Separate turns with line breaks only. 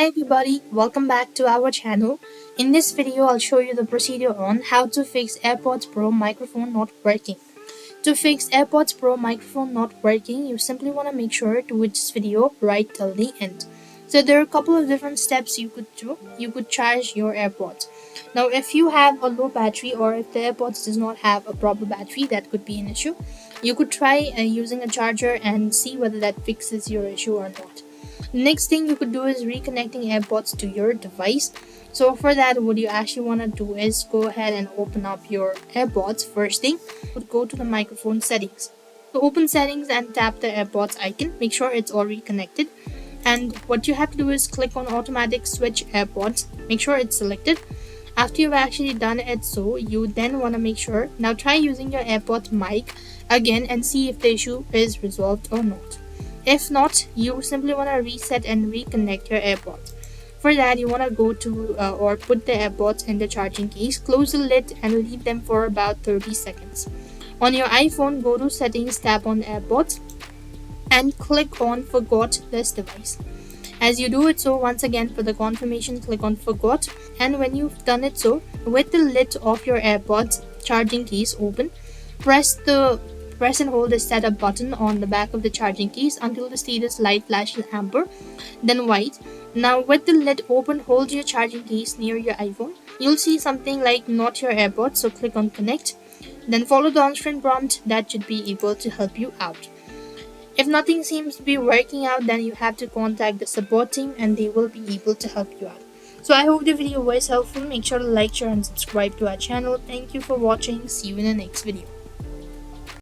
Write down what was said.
Hi everybody, welcome back to our channel. In this video, I'll show you the procedure on how to fix AirPods Pro microphone not working. To fix AirPods Pro microphone not working, you simply want to make sure to watch this video right till the end. So there are a couple of different steps you could do. You could charge your AirPods. Now if you have a low battery or if the AirPods does not have a proper battery, that could be an issue. You could try using a charger and see whether that fixes your issue or not. Next thing you could do is reconnecting AirPods to your device. So for that, what you actually want to do is go ahead and open up your AirPods. First thing, would go to the microphone settings. So open settings and tap the AirPods icon. Make sure it's already connected. And what you have to do is click on automatic switch AirPods. Make sure it's selected. After you've actually done it, so you then want to make sure. Now try using your AirPods mic again and see if the issue is resolved or not. If not, you simply want to reset and reconnect your AirPods. For that, you want to go to or put the AirPods in the charging case, close the lid and leave them for about 30 seconds. On your iPhone, go to settings, tap on AirPods and click on forgot this device. As you do it so, once again for the confirmation, click on forgot, and when you've done it so, with the lid of your AirPods charging case open, press and hold the setup button on the back of the charging case until the status light flashes amber, then white. Now with the lid open, hold your charging case near your iPhone. You'll see something like not your AirPods, so click on connect. Then follow the on-screen prompt. That should be able to help you out. If nothing seems to be working out, then you have to contact the support team and they will be able to help you out. So I hope the video was helpful. Make sure to like, share and subscribe to our channel. Thank you for watching. See you in the next video.